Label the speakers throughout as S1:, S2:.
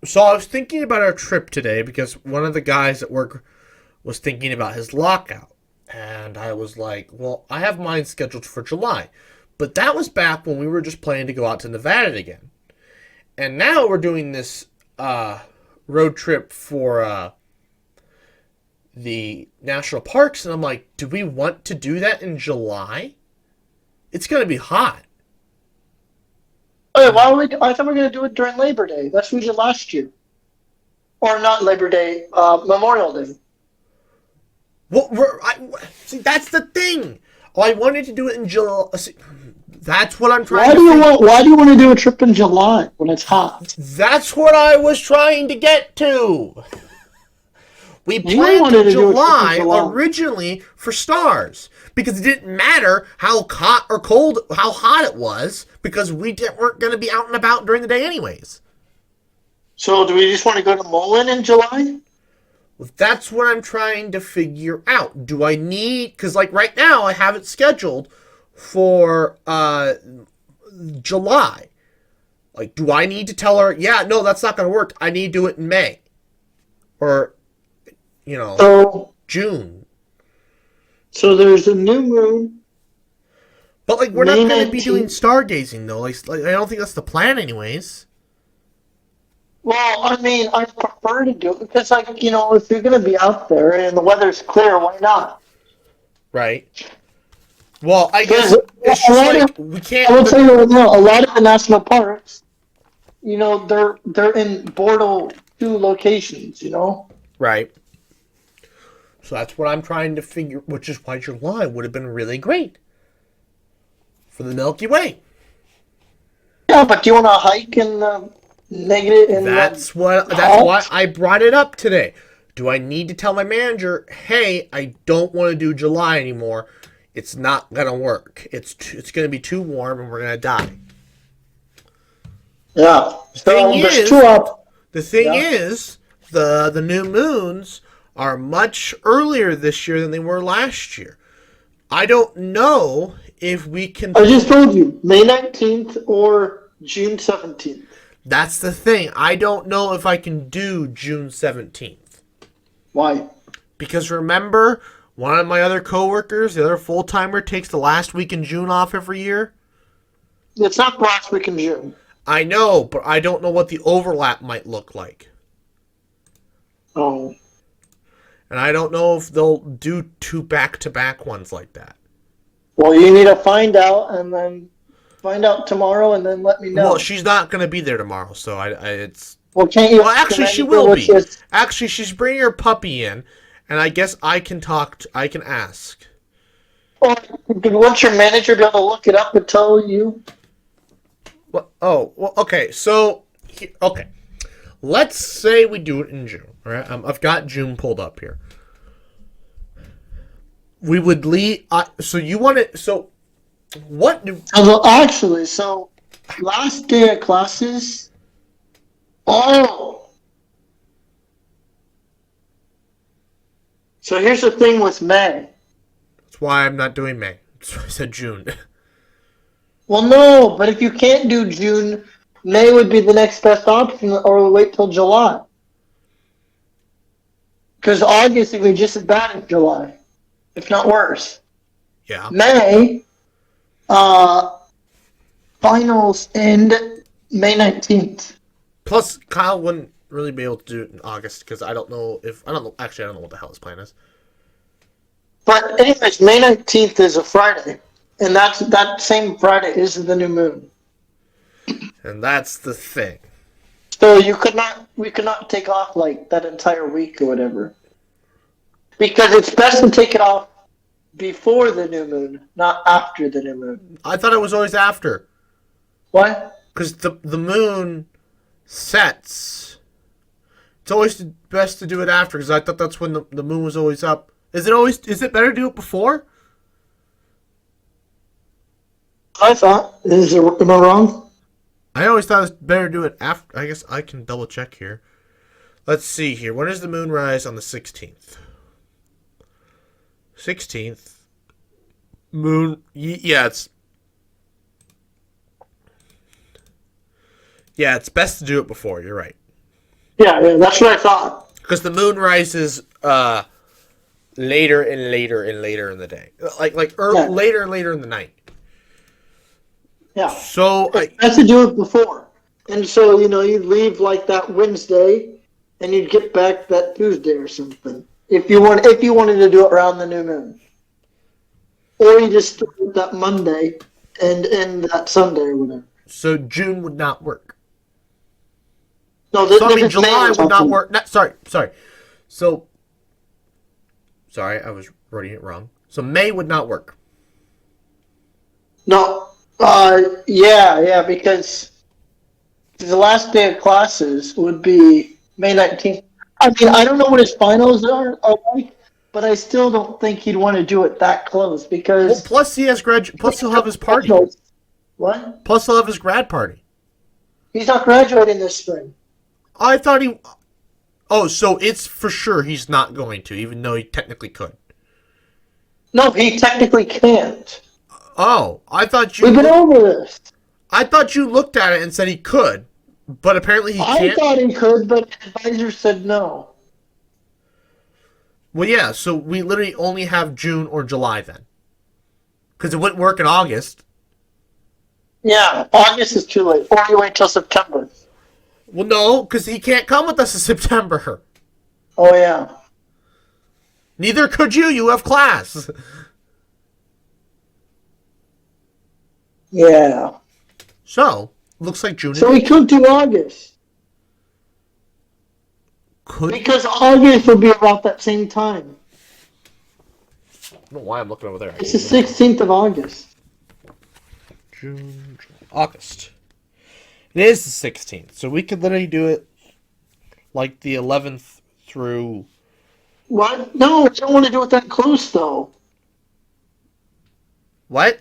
S1: So I was thinking about our trip today because one of the guys at work was thinking about his lockout. And I was like, well, I have mine scheduled for July. But that was back when we were just planning to go out to Nevada again. And now we're doing this road trip for the national parks. And I'm like, do we want to do that in July? It's going to be hot.
S2: Wait, why are we? I thought we were going to do it during Labor Day. That's what we did last year, or not Labor Day, Memorial Day.
S1: Well, see, that's the thing. Oh, I wanted to do it in July. That's what I'm trying to think.
S2: Why do you want to do a trip in July when it's hot?
S1: That's what I was trying to get to. We
S2: You
S1: planned
S2: wanted
S1: in
S2: to do a trip in
S1: July
S2: July.
S1: originally for stars because it didn't matter how hot or cold, how hot it was because weren't going to be out and about during the day anyways.
S2: So do we just want to go to Mullen in July?
S1: Well, that's what I'm trying to figure out. Do I need, because like right now I have it scheduled for July. Like, do I need to tell her, yeah, no, that's not going to work. I need to do it in May. Or,
S2: So
S1: June.
S2: so there's a new moon.
S1: But, like, we're
S2: May
S1: not going to be doing
S2: 19th.
S1: stargazing, though. Like, I don't think that's the plan, anyways.
S2: Well, I mean, I prefer to do it because, like, if you're going to be out there and the weather's clear, why not?
S1: Right. Well, I guess
S2: Because
S1: it's
S2: a
S1: just
S2: lot
S1: like,
S2: of,
S1: we
S2: I will
S1: can't.
S2: tell you right now, a lot of the national parks, they're in Bordeaux two locations.
S1: Right. So that's what I'm trying to figure, which is why July would have been really great for the Milky Way.
S2: Yeah, but do you want to hike in the negative in the
S1: That's why
S2: hot?
S1: I brought it up today. Do I need to tell my manager, hey, I don't want to do July anymore. It's not gonna work. It's gonna be too warm and we're gonna die.
S2: Yeah.
S1: The thing
S2: So there's two
S1: is,
S2: up.
S1: the thing
S2: Yeah.
S1: is, the new moons are much earlier this year than they were last year. I don't know if we can.
S2: I just told you, May 19th or June 17th.
S1: That's the thing. I don't know if I can do June 17th.
S2: Why?
S1: Because remember, one of my other coworkers, the other full timer, takes the last week in June off every year.
S2: It's not the last week in June.
S1: I know, but I don't know what the overlap might look like.
S2: Oh.
S1: And I don't know if they'll do two back-to-back ones like that.
S2: Well, you need to find out and then find out tomorrow and then let me know.
S1: Well, she's not going to be there tomorrow, so it's...
S2: Well, can't you?
S1: Well, actually,
S2: can I
S1: she
S2: know
S1: will
S2: what
S1: be.
S2: she's-
S1: Actually, she's bringing her puppy in, and I guess I can I can ask.
S2: Well, won't your manager be able to look it up and tell you?
S1: What? Oh, well, okay, so... Okay. Let's say we do it in June, all right? I've got June pulled up here. We would leave... so you want it... So, what do...
S2: Well, actually, so last day of classes. Oh. So here's the thing with May.
S1: That's why I'm not doing May. That's why I said June.
S2: Well, no, but if you can't do June, May would be the next best option, or we'll wait till July. Because August would be just as bad as July, if not worse.
S1: Yeah.
S2: May, finals end May 19th.
S1: Plus, Kyle wouldn't really be able to do it in August because I don't know if... I don't know... Actually, I don't know what the hell his plan is.
S2: But anyways, May 19th is a Friday. And that same Friday is the new moon.
S1: And that's the thing.
S2: So we could not take off like that entire week or whatever. Because it's best to take it off before the new moon, not after the new moon.
S1: I thought it was always after.
S2: What?
S1: Because the moon sets. It's always best to do it after because I thought that's when the moon was always up. Is it better to do it before?
S2: I thought. Am I wrong?
S1: I always thought it was better to do it after. I guess I can double check here. Let's see here. When does the moon rise on the 16th? 16th. Moon. Yeah, it's... Yeah, it's best to do it before. You're right.
S2: Yeah, that's what I thought.
S1: Because the moon rises later and later and later in the day,
S2: Yeah,
S1: later and later in the night.
S2: yeah.
S1: So
S2: It has to do it before. And so, you'd leave like that Wednesday and you'd get back that Tuesday or something. If you wanted to do it around the new moon. Or you just start with that Monday and end that Sunday or whatever.
S1: so June would not work.
S2: No,
S1: So I
S2: this
S1: mean
S2: is May
S1: July
S2: we're
S1: would not
S2: talking.
S1: work. No, sorry. So sorry, I was writing it wrong. So May would not work.
S2: No, yeah, because the last day of classes would be May 19th. I mean, I don't know what his finals are like, but I still don't think he'd want to do it that close
S1: Well,
S2: because
S1: plus he has plus he'll have his party.
S2: finals. What?
S1: Plus he'll have his grad party.
S2: He's not graduating this spring.
S1: I thought he. Oh, so it's for sure he's not going to, even though he technically could.
S2: No, he technically can't.
S1: Oh, I thought
S2: We've been
S1: you.
S2: over this.
S1: I thought you looked at it and said he could, but apparently he
S2: I
S1: can't.
S2: thought he could, but his advisor said no.
S1: Well, yeah. So we literally only have June or July then, because it wouldn't work in August.
S2: Yeah, August is too late. Or you wait till September.
S1: Well, no, because he can't come with us in September.
S2: Oh, yeah.
S1: Neither could you. You have class.
S2: Yeah.
S1: So looks like June.
S2: So we could do August.
S1: Could.
S2: Because August would be about that same time.
S1: I don't know why I'm looking over there.
S2: It's the 16th of August.
S1: June, August. It is the 16th, so we could literally do it like the 11th through.
S2: What? No, I don't want to do it that close, though.
S1: What?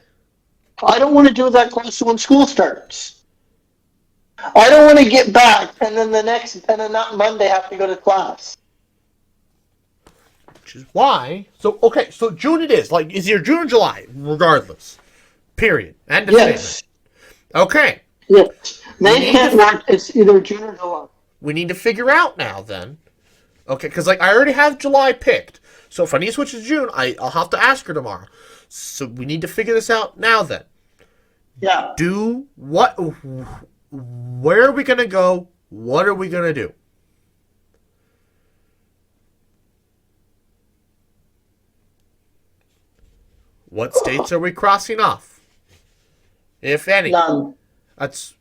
S2: I don't want to do it that close to when school starts. I don't want to get back and then not Monday have to go to class.
S1: Which is why. So, okay, so June it is. Like, is either June or July, regardless. Period. End of
S2: Yes.
S1: statement. Okay.
S2: Yes. May can't work. It's either June or July.
S1: We need to figure out now, then. Okay, because, like, I already have July picked. So if I need to switch to June, I'll have to ask her tomorrow. So we need to figure this out now, then.
S2: Yeah.
S1: Where are we going to go? What are we going to do? What states are we crossing off? If any.
S2: None.
S1: That's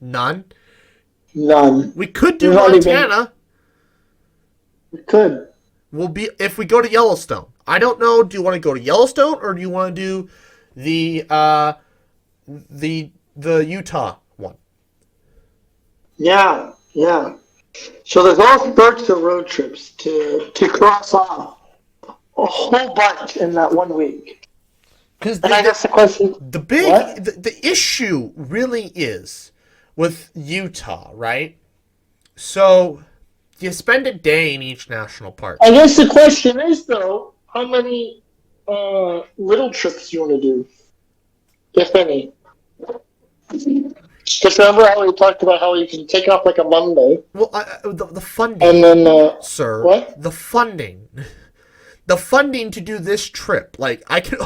S1: none.
S2: None.
S1: We could do
S2: We've already
S1: Montana.
S2: We could.
S1: We'll be if we go to Yellowstone. I don't know. Do you want to go to Yellowstone or do you want to do the Utah one?
S2: Yeah. Yeah. So there's all sorts of road trips to cross off. A whole bunch in that 1 week.
S1: Because
S2: And I guess the question...
S1: the issue really is with Utah, right? So you spend a day in each national park.
S2: I guess the question is, though, how many little trips you want to do, if any. Just remember how we talked about how you can take off like a Monday.
S1: Well, the funding,
S2: And then,
S1: sir.
S2: what?
S1: The funding. The funding to do this trip. Like, I can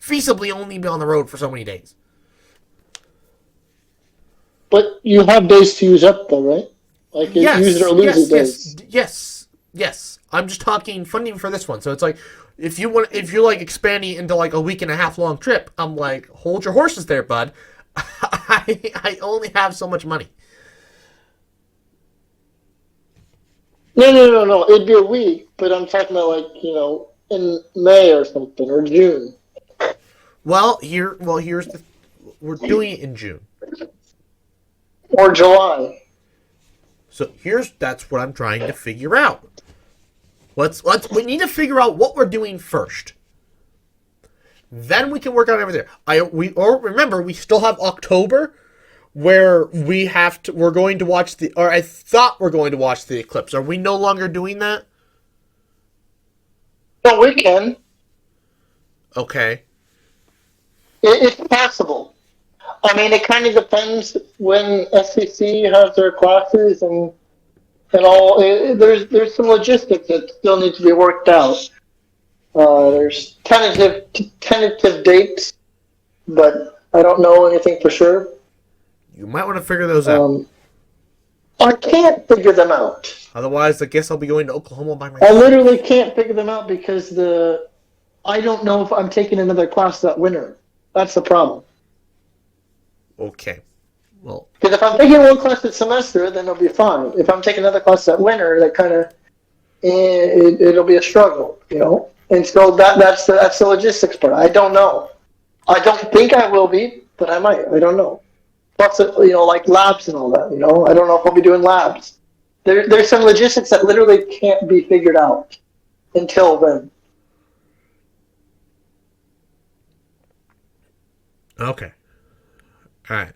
S1: feasibly only be on the road for so many days.
S2: But you have days to use up, though, right? Like, use it or lose it days.
S1: Yes. I'm just talking funding for this one. So it's like, if you're like expanding into like a week and a half long trip, I'm like, hold your horses there, bud. I only have so much money.
S2: No. It'd be a week, but I'm talking about like, in May or something, or June.
S1: We're doing it in June.
S2: Or July.
S1: So that's what I'm trying to figure out. We need to figure out what we're doing first. Then we can work out everything. Remember, we still have October where we're going to watch I thought we're going to watch the eclipse. Are we no longer doing that?
S2: No, we can.
S1: Okay.
S2: It's possible. I mean, it kind of depends when SEC has their classes and all. There's some logistics that still need to be worked out. There's tentative dates, but I don't know anything for sure.
S1: You might want to figure those out.
S2: Um, I can't figure them out.
S1: Otherwise, I guess I'll be going to Oklahoma by
S2: I
S1: myself.
S2: literally can't figure them out because I don't know if I'm taking another class that winter. That's the problem.
S1: Okay. Well,
S2: Because if I'm taking one class this semester, then it'll be fine. If I'm taking another class that winter, that kind of it'll be a struggle, you know. And so that's the logistics part. I don't know. I don't think I will be, but I might. I don't know. Plus, like labs and all that. You know, I don't know if I'll be doing labs. There's some logistics that literally can't be figured out until then.
S1: okay. All right.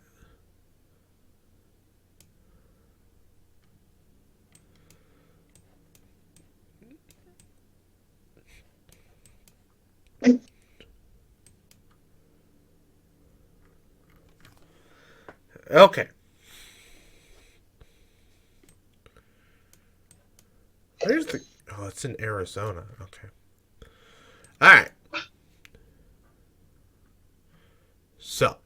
S1: Okay. Where's the... Oh, it's in Arizona. Okay. All right. So.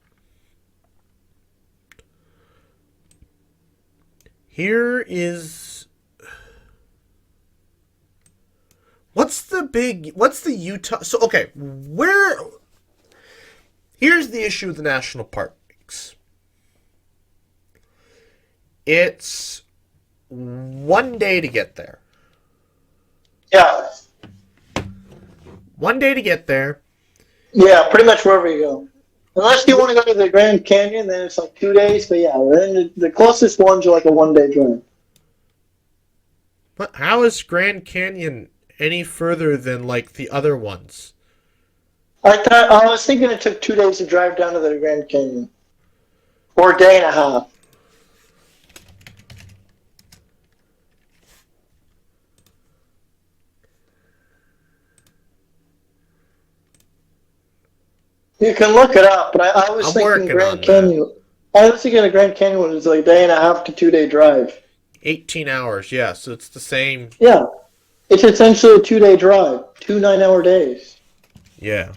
S1: Here is... What's the Utah... So, okay. Here's the issue with the national parks. It's 1 day to get there.
S2: Yeah.
S1: 1 day to get there.
S2: Yeah, pretty much wherever you go. Unless you want to go to the Grand Canyon, then it's like 2 days. But yeah, then the closest ones are like a 1 day drive.
S1: But how is Grand Canyon any further than like the other ones?
S2: I was thinking it took 2 days to drive down to the Grand Canyon, or a day and a half. You can look it up, but I was
S1: I'm
S2: thinking
S1: working
S2: Grand
S1: on
S2: Canyon. I was thinking the Grand Canyon was like a day and a half to 2 day drive.
S1: 18 hours, yeah, so it's the same.
S2: Yeah, it's essentially a 2 day drive, 2 9 hour days.
S1: Yeah.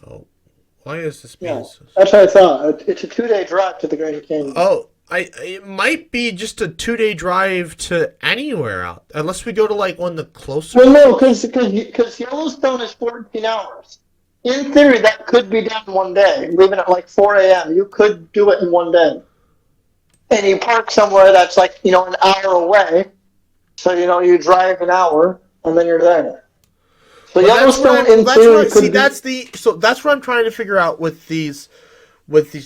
S1: Oh, why is this being
S2: Yeah,
S1: so...
S2: that's what I thought. It's a 2 day drive to the Grand Canyon.
S1: Oh, it might be just a 2 day drive to anywhere out, unless we go to like one of the closer.
S2: Well, no, because Yellowstone is 14 hours. In theory, that could be done 1 day. Leaving at like 4 a.m., you could do it in 1 day. And you park somewhere that's like, an hour away. So, you drive an hour, and then you're there. So
S1: Well,
S2: Yellowstone, in theory, could be...
S1: that's what I'm trying to figure out with these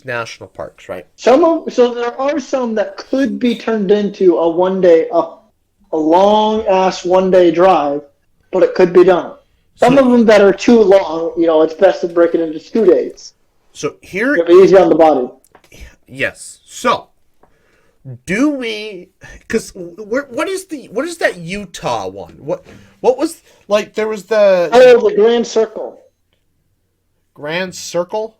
S1: national parks, right?
S2: So there are some that could be turned into a 1 day, a long ass 1 day drive, but it could be done. Some of them that are too long, it's best to break it into 2 days.
S1: So here,
S2: It'll be easy on the body.
S1: yes. So, do we? Because what is that Utah one? What was like? There was the
S2: The Grand Circle.
S1: Grand Circle.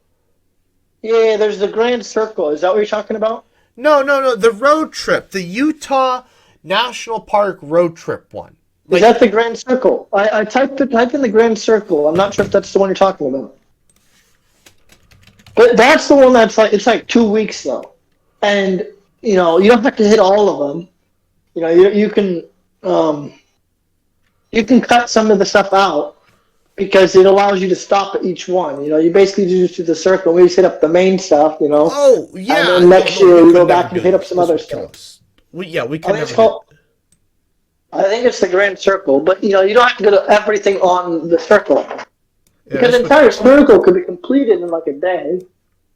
S2: Yeah, there's the Grand Circle. Is that what you're talking about?
S1: No. The road trip, the Utah National Park road trip one.
S2: Is that the Grand Circle? I typed in the Grand Circle. I'm not sure if that's the one you're talking about. But that's the one that's like, it's like 2 weeks though. And, you don't have to hit all of them. You can cut some of the stuff out because it allows you to stop at each one. You basically just do the circle. We just hit up the main stuff,
S1: Oh yeah.
S2: And then next year we go back and hit up some other stuff.
S1: We can
S2: I think it's the Grand Circle, but you don't have to go to everything on the circle. Because the entire circle could be completed in like a day,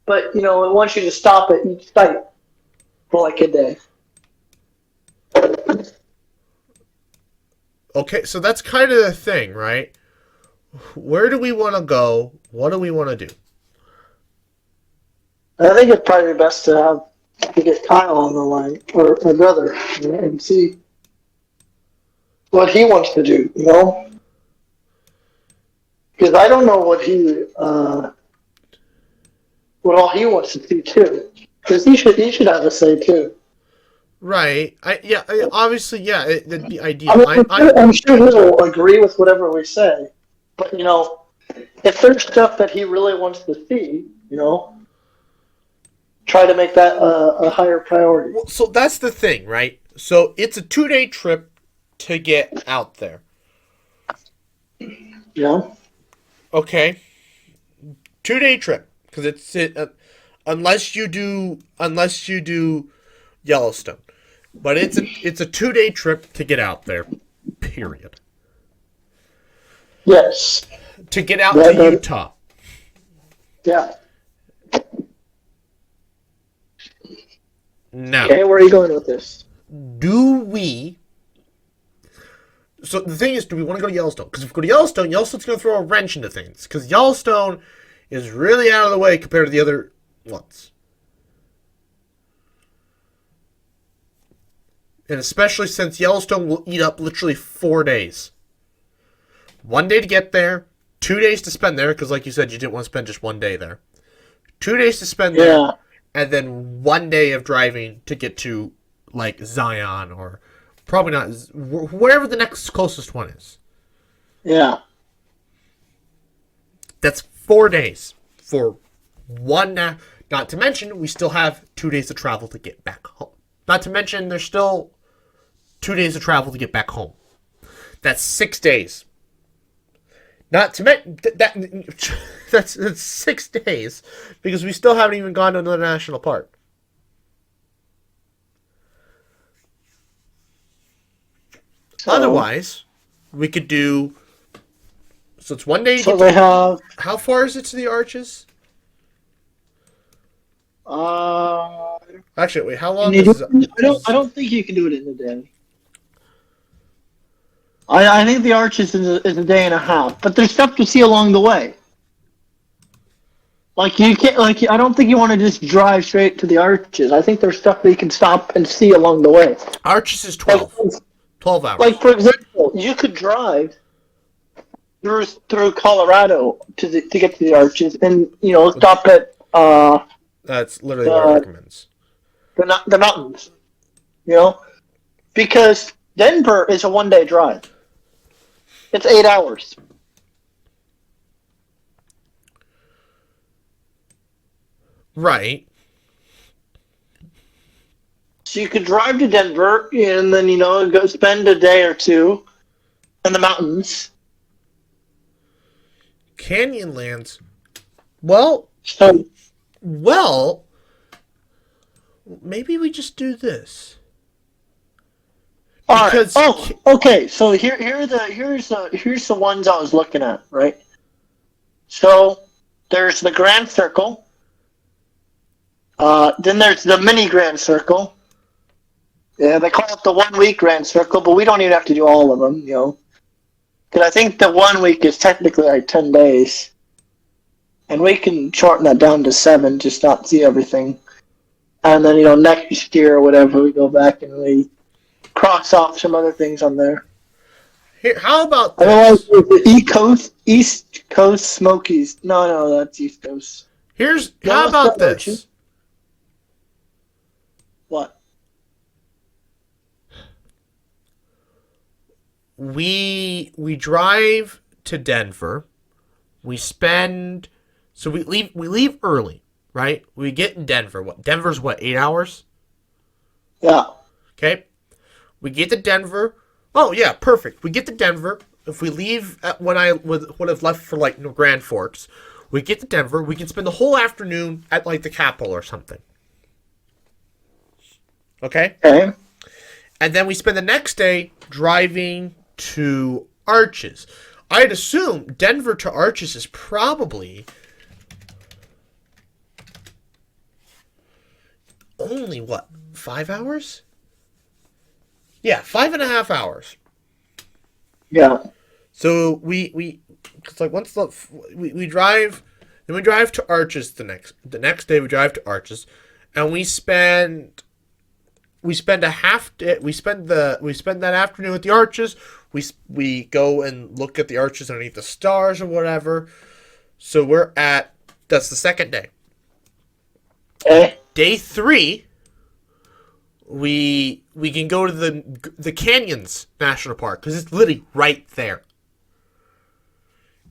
S2: but it wants you to stop at each site for like a day.
S1: Okay, so that's kind of the thing, right? Where do we want to go? What do we want to do?
S2: I think it's probably best to get Kyle on the line, or my brother, and see what he wants to do, Because I don't know what he what all he wants to see too, because he should have a say too.
S1: Right. Obviously, yeah. It'd be
S2: I
S1: ideal.
S2: mean,
S1: I. I.
S2: I'm sure he'll agree with whatever we say, but if there's stuff that he really wants to see, try to make that a higher priority.
S1: Well, so that's the thing, right? So it's a 2-day trip to get out there.
S2: Yeah.
S1: Okay. 2-day trip because unless you do Yellowstone, but it's a 2-day trip to get out there. Period.
S2: Yes.
S1: To get out
S2: That,
S1: to
S2: that,
S1: Utah.
S2: yeah.
S1: Now,
S2: Okay, where are you going with this?
S1: do we? So the thing is, do we want to go to Yellowstone? Because if we go to Yellowstone, Yellowstone's going to throw a wrench into things. Because Yellowstone is really out of the way compared to the other ones. And especially since Yellowstone will eat up literally 4 days. 1 day to get there, 2 days to spend there, because like you said, you didn't want to spend just 1 day there. 2 days to spend there, and then 1 day of driving to get to, like, Zion, or probably not, wherever the next closest one is.
S2: Yeah.
S1: That's 4 days for one. Not to mention, we still have 2 days to travel to get back home. Not to mention, there's still 2 days to travel to get back home. That's 6 days. Not to mention that's 6 days because we still haven't even gone to another national park. So, otherwise, we could do. So it's 1 day.
S2: So they have.
S1: How far is it to the Arches? Actually, wait. How long is it?
S2: I don't think you can do it in a day. I think the Arches is a day and a half, but there's stuff to see along the way. Like you can't, I don't think you want to just drive straight to the Arches. I think there's stuff that you can stop and see along the way.
S1: Arches is 12. 12 hours.
S2: Like for example, you could drive through Colorado to get to the Arches, and stop at
S1: That's literally what it recommends.
S2: The mountains, because Denver is a 1 day drive. It's 8 hours.
S1: Right.
S2: So you could drive to Denver and then, go spend a day or two in the mountains.
S1: Canyonlands. Well, maybe we just do this.
S2: Because, okay. So here's the ones I was looking at, right? So there's the Grand Circle. Then there's the mini Grand Circle. Yeah, they call it the 1 week Grand Circle, but we don't even have to do all of them, Because I think the 1 week is technically like 10 days. And we can shorten that down to 7, just not see everything. And then, next year or whatever, we go back and we cross off some other things on there.
S1: Here, how about this?
S2: Otherwise, the East Coast Smokies. No, that's East Coast.
S1: How about this?
S2: What?
S1: We drive to Denver. We leave early, right? We get in Denver. Denver's 8 hours?
S2: Yeah.
S1: Okay. We get to Denver. Oh yeah, perfect. We get to Denver. If we leave at when I would have left for Grand Forks, we get to Denver. We can spend the whole afternoon at the Capitol or something. Okay.
S2: Okay.
S1: And then we spend the next day driving to Arches. I'd assume Denver to Arches is probably only 5 hours? Yeah, 5.5 hours.
S2: Yeah.
S1: So we once we drive, then we drive to Arches the next day we drive to Arches, and we spend a half day. We spend that afternoon at the Arches. We go and look at the Arches underneath the stars or whatever. So that's the second day.
S2: Okay.
S1: Day 3, we can go to the Canyons National Park because it's literally right there.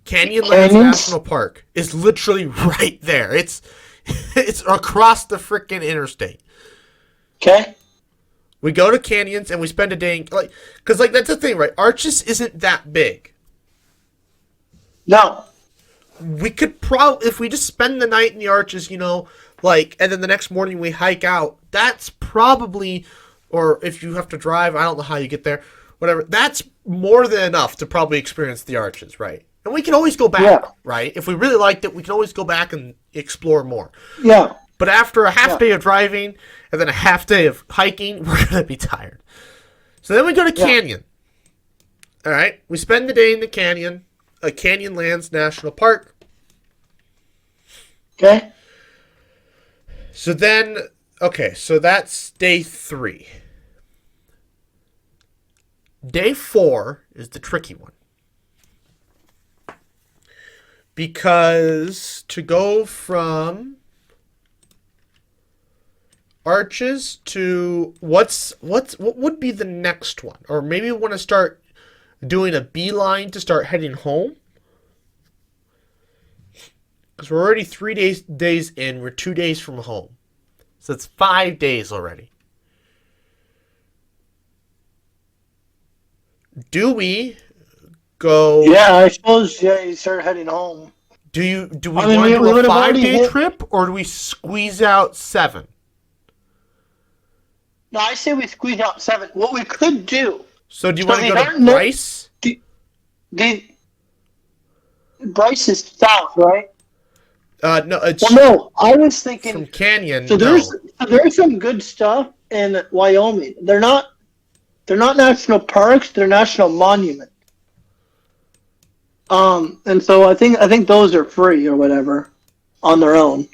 S1: Canyonlands
S2: Canyons?
S1: National Park is literally right there. It's across the freaking interstate.
S2: Okay.
S1: We go to Canyons and we spend a day because that's the thing, right? Arches isn't that big.
S2: No.
S1: We could probably, if we just spend the night in the Arches, and then the next morning we hike out. That's probably, or if you have to drive, I don't know how you get there. Whatever. That's more than enough to probably experience the Arches, right? And we can always go back,
S2: Yeah.
S1: right? If we really liked it, we can always go back and explore more.
S2: Yeah.
S1: But after a half day of driving and then a half day of hiking, we're going to be tired. So then we go to Canyon. All right? We spend the day in the Canyon, Canyonlands National Park.
S2: Okay.
S1: So then, so that's day 3. Day 4 is the tricky one. Because to go from Arches to what would be the next one? Or maybe we want to start doing a beeline to start heading home. Because we're already 3 days in. We're 2 days from home. So it's 5 days already. Do we go...
S2: Yeah, I suppose, you start heading home.
S1: Do we want to do a 5-day trip, or do we squeeze out 7?
S2: No, I say we squeeze out 7. What we could do...
S1: So do you want to go to Bryce?
S2: Bryce is south, right?
S1: No, it's...
S2: Well, no, I was thinking...
S1: From Canyon,
S2: So there's some good stuff in Wyoming. They're not national parks, they're national monuments. And so I think those are free or whatever on their own.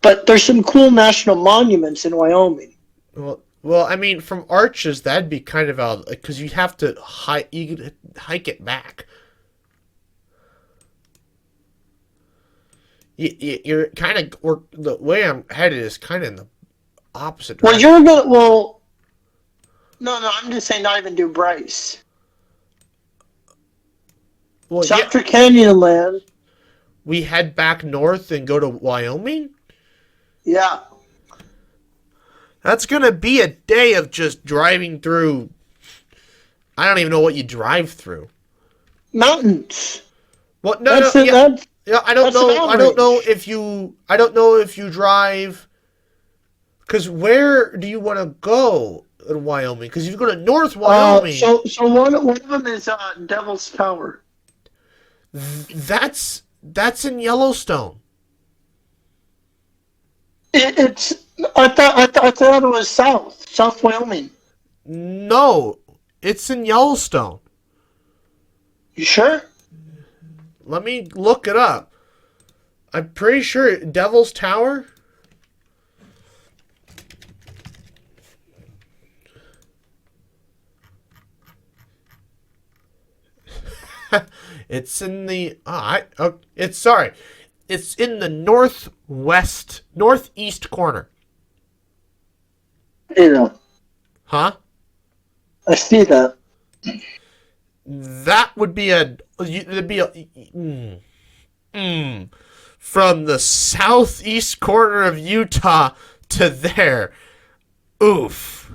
S2: But there's some cool national monuments in Wyoming.
S1: Well, I mean, from Arches, that'd be kind of out, because you'd have to hike it back. You're kind of, the way I'm headed is kind of in the opposite direction.
S2: No, I'm just saying not even do Bryce.
S1: Well,
S2: so after Canyonland,
S1: we head back north and go to Wyoming?
S2: Yeah.
S1: That's going to be a day of just driving through. I don't even know what you drive through.
S2: Mountains.
S1: Well, I don't know if you drive. Because where do you want to go in Wyoming? Because if you go to North Wyoming.
S2: So one of them is Devil's Tower.
S1: That's in Yellowstone.
S2: I thought it was South Wyoming.
S1: No, it's in Yellowstone.
S2: You sure?
S1: Let me look it up. I'm pretty sure Devil's Tower. It's in the it's in the northeast corner. Huh?
S2: I see that.
S1: That would be from the southeast corner of Utah to there. Oof.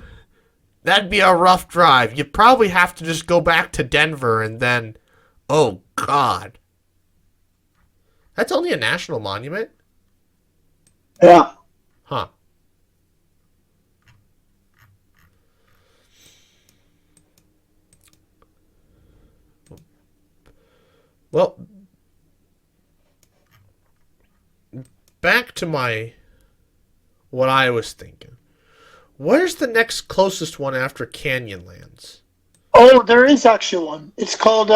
S1: That'd be a rough drive. You'd probably have to just go back to Denver and then... Oh, God. That's only a national monument?
S2: Yeah.
S1: Huh. Well, back to what I was thinking. Where's the next closest one after Canyonlands?
S2: Oh, there is actually one. It's called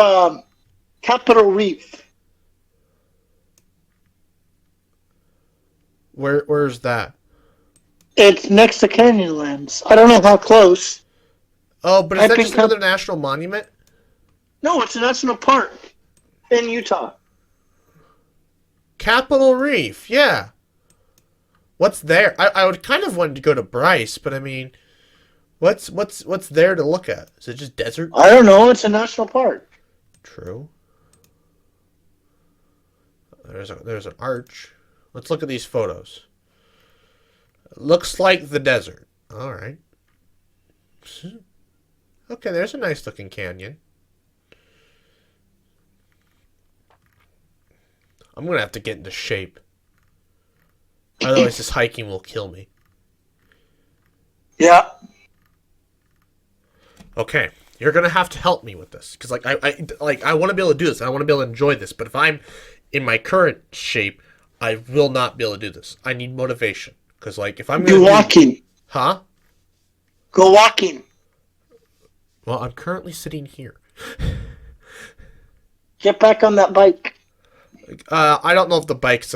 S2: Capitol Reef.
S1: Where's that?
S2: It's next to Canyonlands. I don't know how close.
S1: Oh, but is that just another national monument?
S2: No, it's a national park in Utah.
S1: Capitol Reef, yeah. What's there? I would kind of want to go to Bryce, but I mean, what's there to look at? Is it just desert?
S2: I don't know. It's a national park.
S1: True. There's an arch. Let's look at these photos. It looks like the desert. All right. Okay, there's a nice looking canyon. I'm gonna have to get into shape. Otherwise, this hiking will kill me.
S2: Yeah.
S1: Okay, you're gonna have to help me with this because, I want to be able to do this. I want to be able to enjoy this. But if I'm in my current shape, I will not be able to do this. I need motivation because, if I'm
S2: Go walking.
S1: Huh?
S2: Go walking.
S1: Well, I'm currently sitting here.
S2: Get back on that bike.
S1: I don't know if the bike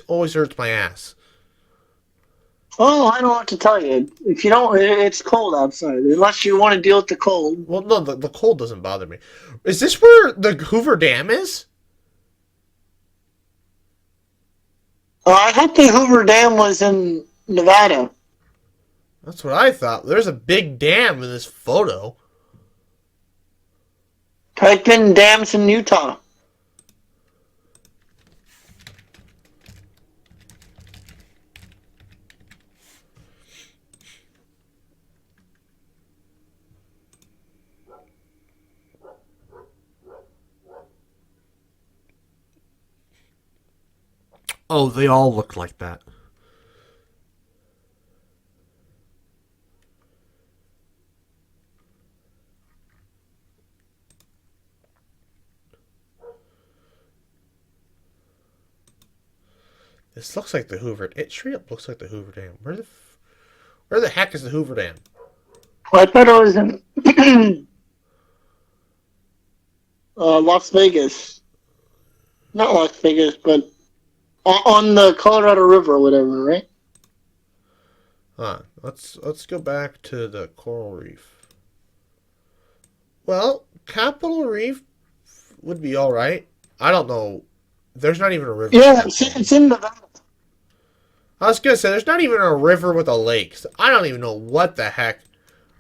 S1: always hurts my ass.
S2: Oh, I don't know what to tell you. If you don't, it's cold outside. Unless you want to deal with the cold.
S1: Well, no, the cold doesn't bother me. Is this where the Hoover Dam is?
S2: I thought the Hoover Dam was in Nevada.
S1: That's what I thought. There's a big dam in this photo.
S2: Type in dams in Utah.
S1: Oh, they all look like that. This looks like the Hoover. It straight up looks like the Hoover Dam. Where the heck is the Hoover Dam?
S2: Well, I thought it was in Las Vegas. Not Las Vegas, but on the Colorado River or whatever, right?
S1: Let's go back to the coral reef. Well, Capitol Reef would be all right. I don't know. There's not even a river.
S2: Yeah, it's in Nevada.
S1: I was gonna say there's not even a river with a lake. So I don't even know what the heck.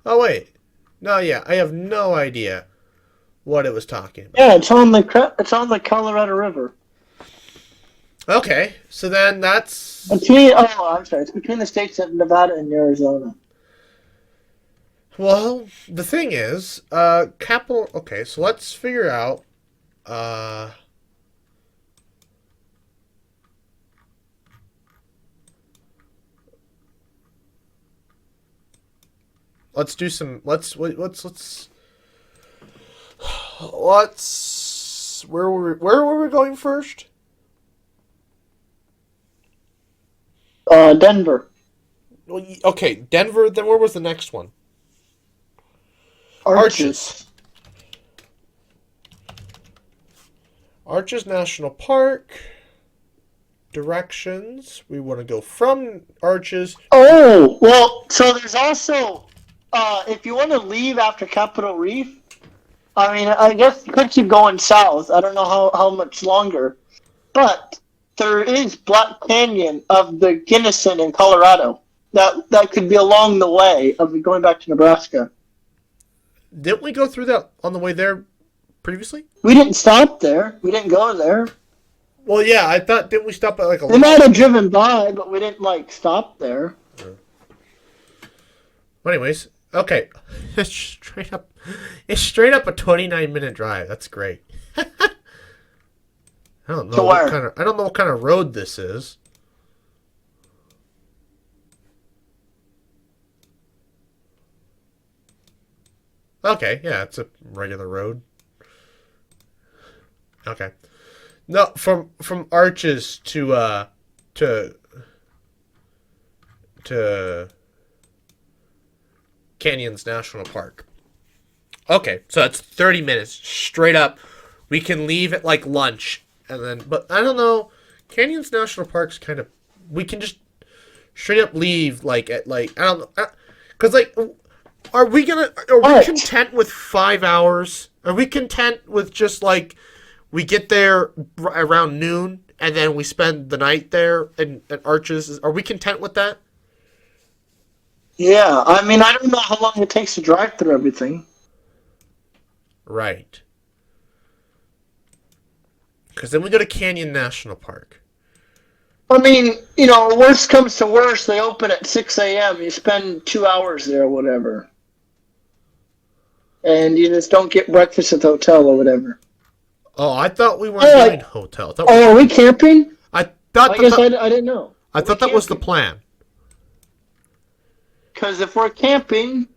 S1: Oh wait, no, yeah, I have no idea what it was talking about.
S2: Yeah, it's on the Colorado River.
S1: Okay, so then that's
S2: I'm sorry. It's between the states of Nevada and Arizona.
S1: well. The thing is, capital. Okay, so let's figure out. Let's do some. Let's. Where were we going first?
S2: Denver.
S1: Well, okay, Denver. Then where was the next one?
S2: Arches.
S1: Arches National Park. Directions. We want to go from Arches.
S2: Oh, well, so there's also, if you want to leave after Capitol Reef, I mean, I guess you could keep going south. I don't know how much longer. But there is Black Canyon of the Gunnison in Colorado. That could be along the way of going back to Nebraska.
S1: Didn't we go through that on the way there previously?
S2: We didn't stop there. We didn't go there.
S1: Well, yeah, I thought, didn't we stop at like a...
S2: We might have driven by, but we didn't, stop there.
S1: Well, anyways, okay. It's straight up a 29-minute drive. That's great. I don't know I don't know what kind of road this is. Okay, yeah, it's a regular road. Okay. No, from Arches to Canyons National Park. Okay, so that's 30 minutes straight up. We can leave at like lunch and then, but I don't know. Canyons National Park's kind of, we can just straight up leave like at like, I don't know, because like, are we content with 5 hours? Are we content with just like, we get there around noon and then we spend the night there at Arches. Are we content with that?
S2: Yeah, I mean, I don't know how long it takes to drive through everything.
S1: Right. Because then we go to Canyon National Park.
S2: I mean, worst comes to worst, they open at 6 a.m. You spend 2 hours there or whatever. And you just don't get breakfast at the hotel or whatever.
S1: Oh, I thought we weren't doing hotel.
S2: Are we camping?
S1: I thought
S2: I guess I didn't know.
S1: I thought that was the plan.
S2: Because if we're camping,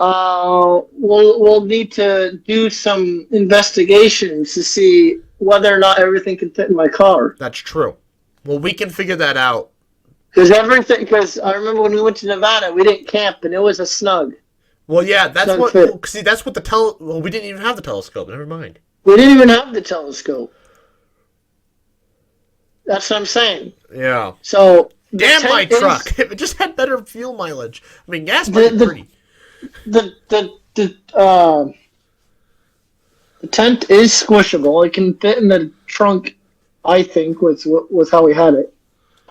S2: we'll need to do some investigations to see whether or not everything can fit in my car.
S1: That's true. Well, we can figure that out.
S2: Because I remember when we went to Nevada, we didn't camp, and it was a snug.
S1: Well, yeah, that's
S2: Snug
S1: what.
S2: fit.
S1: See, that's what well, we didn't even have the telescope. Never mind.
S2: We didn't even have the telescope. That's what I'm saying.
S1: Yeah.
S2: So
S1: damn my truck! If it just had better fuel mileage. I mean, gas might be pretty.
S2: The tent is squishable. It can fit in the trunk, I think, with how we had it.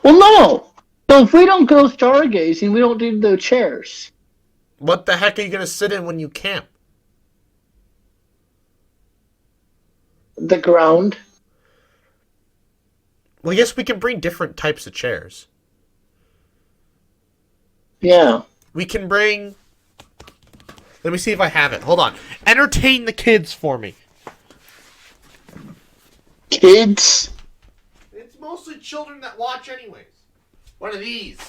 S2: Well, no. So if we don't go stargazing, we don't need the chairs.
S1: What the heck are you going to sit in when you camp?
S2: The ground.
S1: Well, yes, we can bring different types of chairs.
S2: Yeah.
S1: We can bring... Let me see if I have it. Hold on. Entertain the kids for me.
S2: Kids?
S1: It's mostly children that watch anyways. One of these.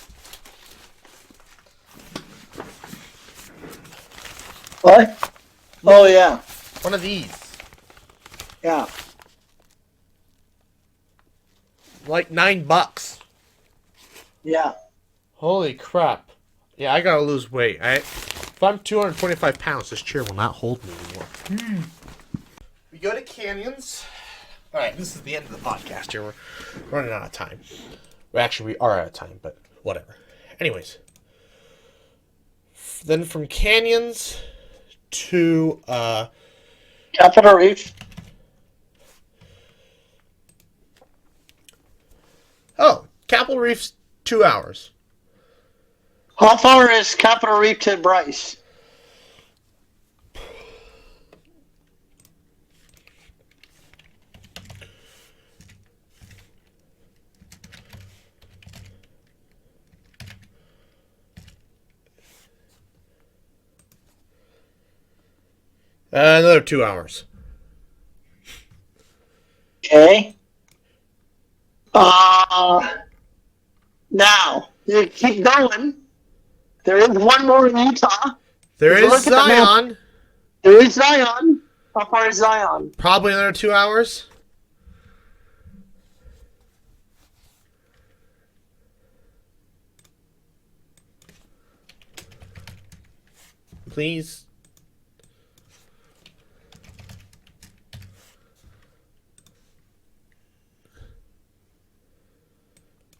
S2: What? Oh, yeah.
S1: One of these.
S2: Yeah.
S1: Like $9.
S2: Yeah.
S1: Holy crap. Yeah, I gotta lose weight. If I'm 225 pounds, this chair will not hold me anymore. We go to canyons. Alright, this is the end of the podcast here. We're running out of time. Well, actually, we are out of time, but whatever. Anyways. Then from canyons to...
S2: Capitol Reef.
S1: Oh, Capitol Reef's 2 hours.
S2: How far is Capitol Reef to Bryce?
S1: Another 2 hours.
S2: Okay. Now, you keep going. There is one more in Utah.
S1: There is Zion.
S2: There is Zion. How far is Zion?
S1: Probably another 2 hours. Please.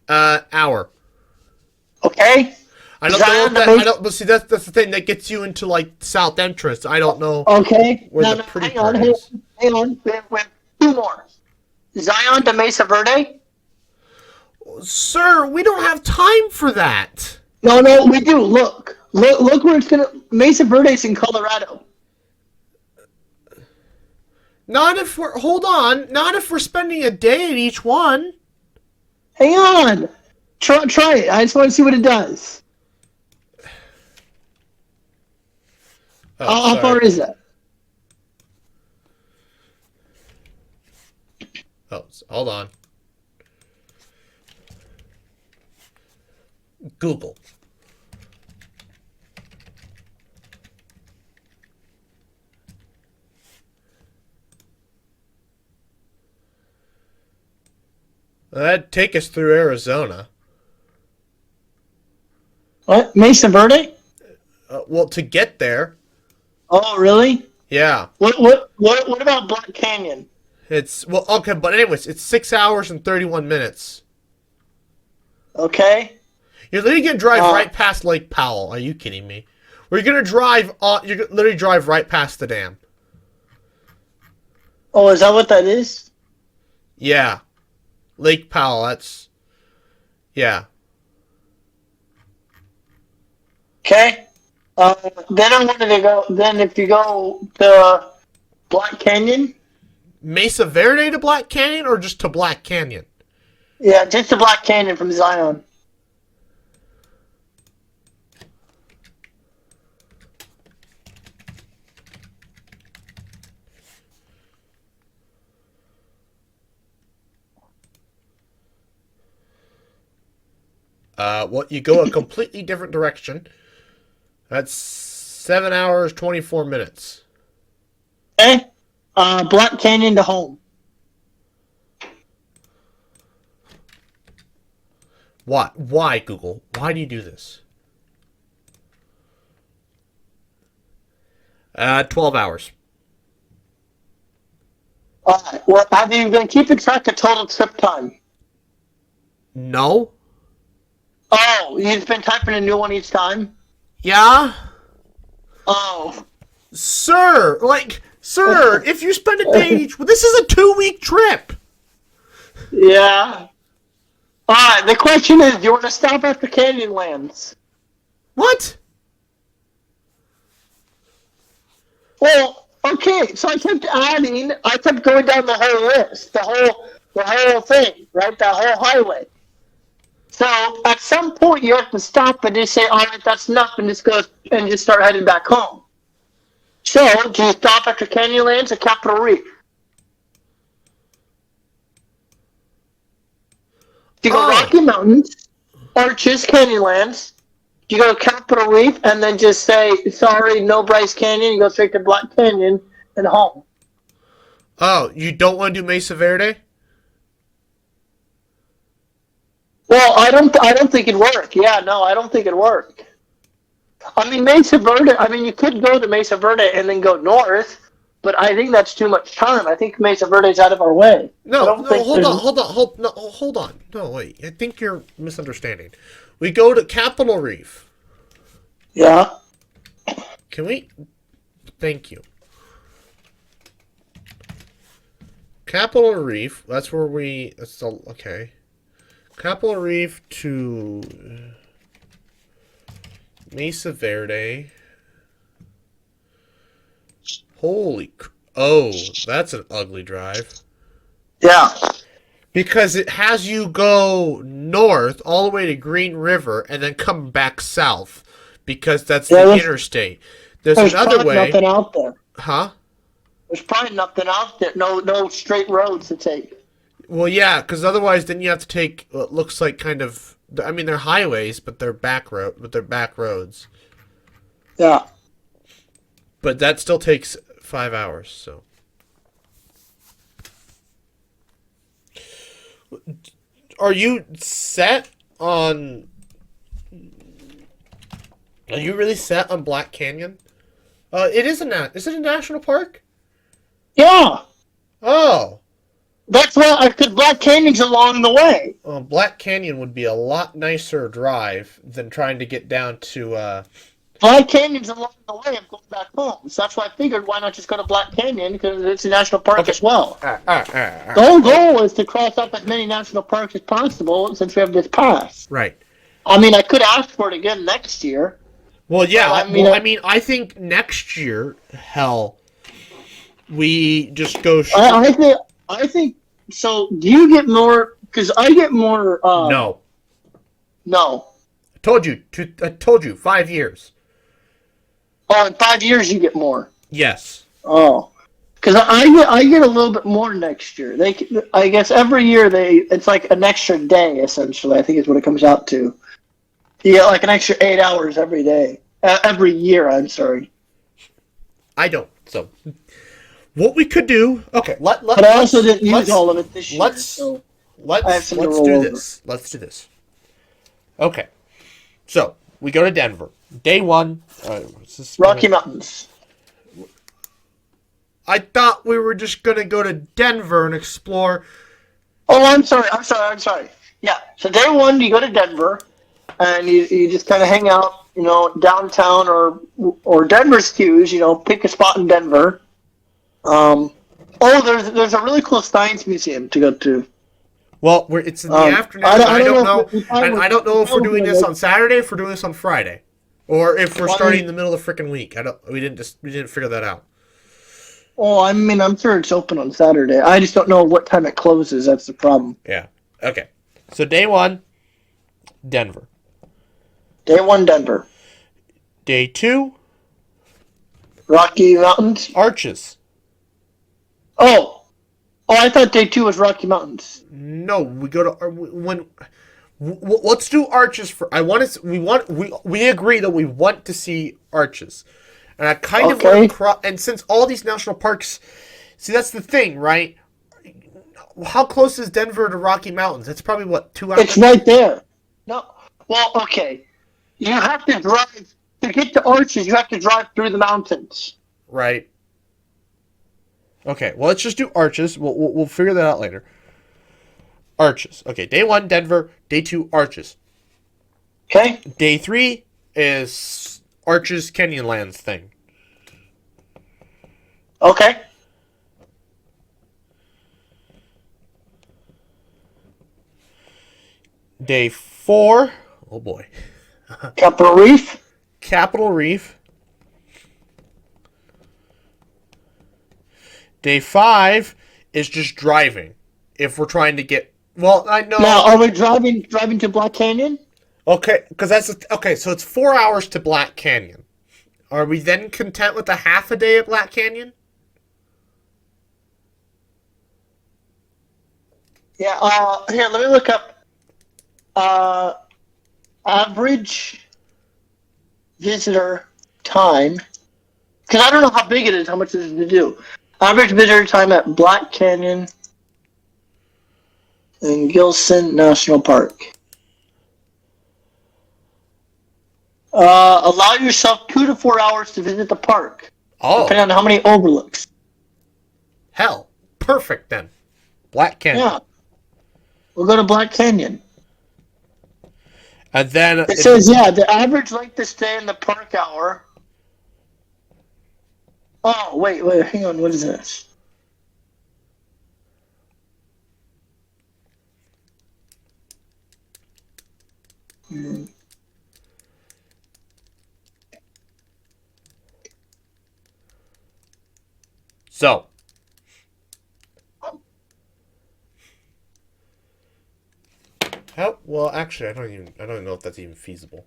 S1: Hour.
S2: Okay.
S1: I don't know that. I don't. But see, that's the thing that gets you into like South Entrance. I don't know.
S2: Okay.
S1: Where the pretty part is.
S2: Hang on. We have two more. Zion to Mesa Verde.
S1: Sir, we don't have time for that.
S2: No, we do. Look where it's gonna. Mesa Verde's in Colorado.
S1: Not if we're. Hold on. Not if we're spending a day at each one.
S2: Hang on. Try it. I just want to see what it does. How far is that?
S1: Oh, hold on. Google. That'd take us through Arizona.
S2: What? Mesa Verde?
S1: Well, to get there.
S2: Oh, really?
S1: Yeah.
S2: What about Black Canyon?
S1: It's okay, but anyways, it's 6 hours and 31 minutes.
S2: Okay.
S1: You're literally gonna drive right past Lake Powell. Are you kidding me? We're gonna drive. You're gonna literally drive right past the dam.
S2: Oh, is that what that is?
S1: Yeah. Lake Powell, that's... Yeah.
S2: Okay. Then I wanted to go. Then if you go to Black Canyon,
S1: Mesa Verde to Black Canyon or just to Black Canyon?
S2: yeah, just the Black Canyon from Zion.
S1: Well, you go a completely different direction. That's 7 hours, 24 minutes.
S2: Okay. Black Canyon to home.
S1: Why? Why, Google? Why do you do this? 12 hours.
S2: All right. Well, have you been keeping track of total trip time?
S1: No?
S2: Oh, you've been typing a new one each time?
S1: Yeah?
S2: Oh.
S1: Sir, if you spend a day each... This is a 2-week trip.
S2: Yeah. All right. The question is, do you want to stop after Canyonlands?
S1: What?
S2: Well, okay. So I kept going down the whole list, the whole thing, right? The whole highway. So at some point you have to stop and just say, all right, that's enough, and just start heading back home. So do you stop after Canyonlands or Capitol Reef? Do you go Rocky Mountains or just Canyonlands? Do you go to Capitol Reef and then just say, sorry, no Bryce Canyon, you go straight to Black Canyon and home?
S1: Oh, you don't want to do Mesa Verde?
S2: Well, I don't think it'd work. Yeah, no, I don't think it'd work. I mean, Mesa Verde, you could go to Mesa Verde and then go north, but I think that's too much time. I think Mesa Verde's out of our way.
S1: Hold on. No, wait. I think you're misunderstanding. We go to Capitol Reef.
S2: Yeah.
S1: Can we? Thank you. Capitol Reef. That's where we. That's the okay. Capitol Reef to Mesa Verde. Oh, that's an ugly drive.
S2: Yeah.
S1: Because it has you go north all the way to Green River and then come back south because that's the interstate. There's another way.
S2: Nothing out there.
S1: Huh?
S2: There's probably nothing out there. No straight roads to take.
S1: Well, yeah, because otherwise, then you have to take what looks like kind of. I mean, they're highways, but they're back roads.
S2: Yeah.
S1: But that still takes 5 hours. So. Are you set on? Are you really set on Black Canyon? Is it a national park?
S2: Yeah.
S1: Oh.
S2: That's why, because Black Canyon's along the way.
S1: Black Canyon would be a lot nicer drive than trying to get down to.
S2: Black Canyon's along the way of going back home. So that's why I figured why not just go to Black Canyon because it's a national park as well. The whole goal is to cross up as many national parks as possible since we have this pass.
S1: Right.
S2: I mean, I could ask for it again next year.
S1: Well, yeah. I think next year, hell, we just go.
S2: I think so. Do you get more? Because I get more.
S1: No. I told you. 5 years.
S2: Oh, in 5 years you get more.
S1: Yes.
S2: Oh, because I get a little bit more next year. I guess every year it's like an extra day essentially. I think is what it comes out to. You get like an extra 8 hours every day, every year. I'm sorry.
S1: I don't. So, what we could do? Okay.
S2: But I also didn't use all of it this year.
S1: Let's do this. Let's do this. Okay. So we go to Denver. Day 1.
S2: Rocky Mountains.
S1: I thought we were just gonna go to Denver and explore.
S2: Oh, I'm sorry. Yeah. So day 1, you go to Denver, and you just kind of hang out, downtown or Denver's cues. Pick a spot in Denver. Oh, there's a really cool science museum to go to.
S1: Well, it's in the afternoon.
S2: I don't
S1: know,
S2: know.
S1: and I don't know if we're doing this on Saturday, if we're doing this on Friday, or if we're starting in the middle of the freaking week. We didn't figure that out.
S2: Oh, I mean, I'm sure it's open on Saturday. I just don't know what time it closes. That's the problem.
S1: Yeah. Okay. So day 1, Denver.
S2: Day 1, Denver.
S1: Day 2,
S2: Rocky Mountains.
S1: Arches.
S2: Oh, I thought day 2 was Rocky Mountains.
S1: No, we go to let's do Arches for. We agree that we want to see Arches, and I kind of want to. And since all these national parks, see that's the thing, right? How close is Denver to Rocky Mountains? It's probably what, 2 hours.
S2: It's right there. No, well, okay. You have to drive to get to Arches. You have to drive through the mountains.
S1: Right. Okay, well, let's just do Arches. We'll figure that out later. Arches. Okay, day 1, Denver. Day 2, Arches.
S2: Okay.
S1: Day 3 is Arches Canyonlands thing.
S2: Okay.
S1: Day 4, oh boy.
S2: Capitol Reef.
S1: Capitol Reef. Day 5 is just driving. If we're trying to get, well, I know.
S2: Now, are we driving to Black Canyon?
S1: Okay, because so it's 4 hours to Black Canyon. Are we then content with a half a day at Black Canyon?
S2: Yeah. Here, let me look up. Average visitor time. Because I don't know how big it is, how much it is to do. Average visitor time at Black Canyon and Gilson National Park. Allow yourself 2 to 4 hours to visit the park.
S1: Oh.
S2: Depending on how many overlooks.
S1: Hell. Perfect then. Black Canyon.
S2: Yeah. We'll go to Black Canyon.
S1: And then
S2: it says, the average length to stay in the park hour. Oh, wait, hang on. What is this?
S1: So, well, actually, I don't know if that's even feasible.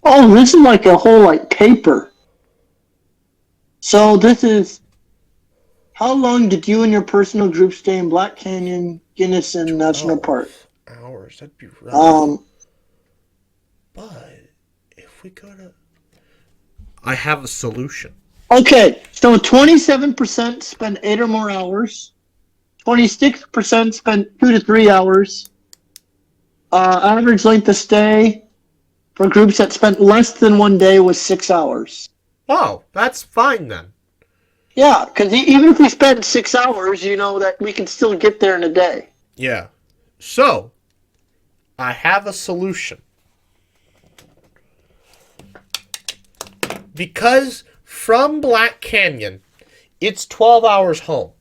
S2: Oh, this is like a whole paper. So this is, how long did you and your personal group stay in Black Canyon, Gunnison National Park?
S1: Hours, that'd be rough. But if we go to, I have a solution.
S2: Okay, so 27% spend 8 or more hours. 26% spend 2 to 3 hours. Average length of stay for groups that spent less than 1 day was 6 hours.
S1: Oh, that's fine then.
S2: Yeah, because even if we spend 6 hours, you know that we can still get there in a day.
S1: Yeah. So, I have a solution. Because from Black Canyon, it's 12 hours home.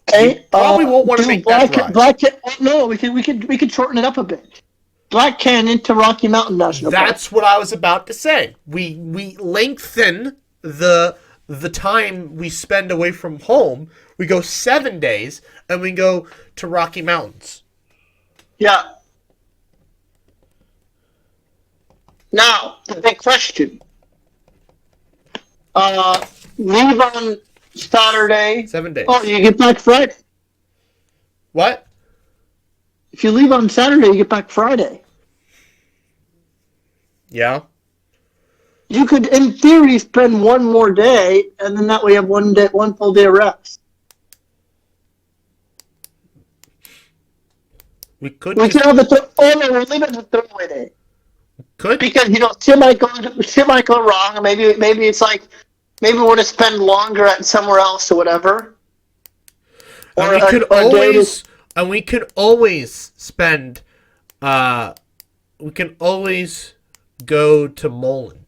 S2: Okay.
S1: You probably won't want to make that drive.
S2: No, we could shorten it up a bit. Black Canyon to Rocky Mountain National Park.
S1: That's what I was about to say. We lengthen the time we spend away from home. We go 7 days, and we go to Rocky Mountains.
S2: Yeah. Now, the big question. Leave on Saturday.
S1: 7 days.
S2: Oh, you get back Friday.
S1: What?
S2: If you leave on Saturday, you get back Friday.
S1: Yeah.
S2: You could, in theory, spend one more day, and then that way you have one full day of rest.
S1: We could.
S2: We could have we'll leave it as a throwaway day.
S1: Could,
S2: because shit might go wrong, and maybe it's like maybe we want to spend longer at somewhere else or whatever.
S1: And we could always spend we can always go to Mullen.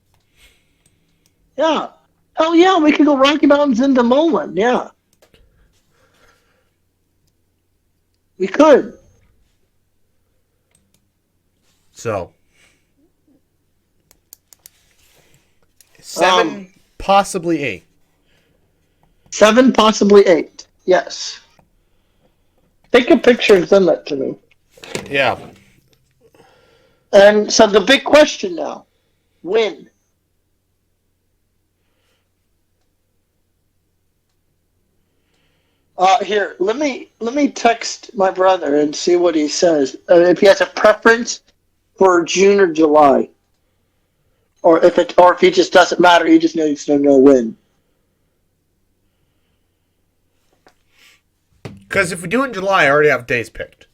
S2: Yeah. Oh, yeah, we could go Rocky Mountains into Mullen. Yeah. We could.
S1: So, 7, possibly 8.
S2: 7, possibly 8. Yes. Take a picture and send that to me.
S1: Yeah.
S2: And so the big question now, when? Here, let me text my brother and see what he says. If he has a preference for June or July, or if he just doesn't matter, he just needs to know when.
S1: Because if we do it in July, I already have days picked.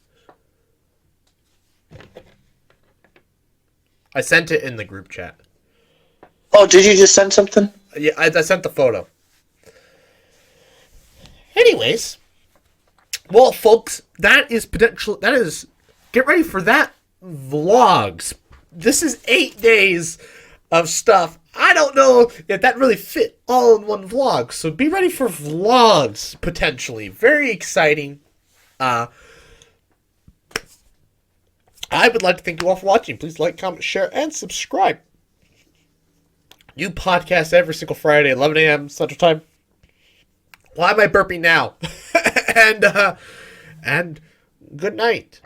S1: I sent it in the group chat.
S2: Oh, did you just send something?
S1: Yeah, I sent the photo. Anyways, well, folks, that is potential. That is, get ready for that vlogs. This is 8 days of stuff. I don't know if that really fit all in one vlog, so be ready for vlogs potentially. Very exciting. I would like to thank you all for watching. Please like, comment, share, and subscribe. New podcast every single Friday, 11 a.m. Central Time. Why am I burping now? And good night.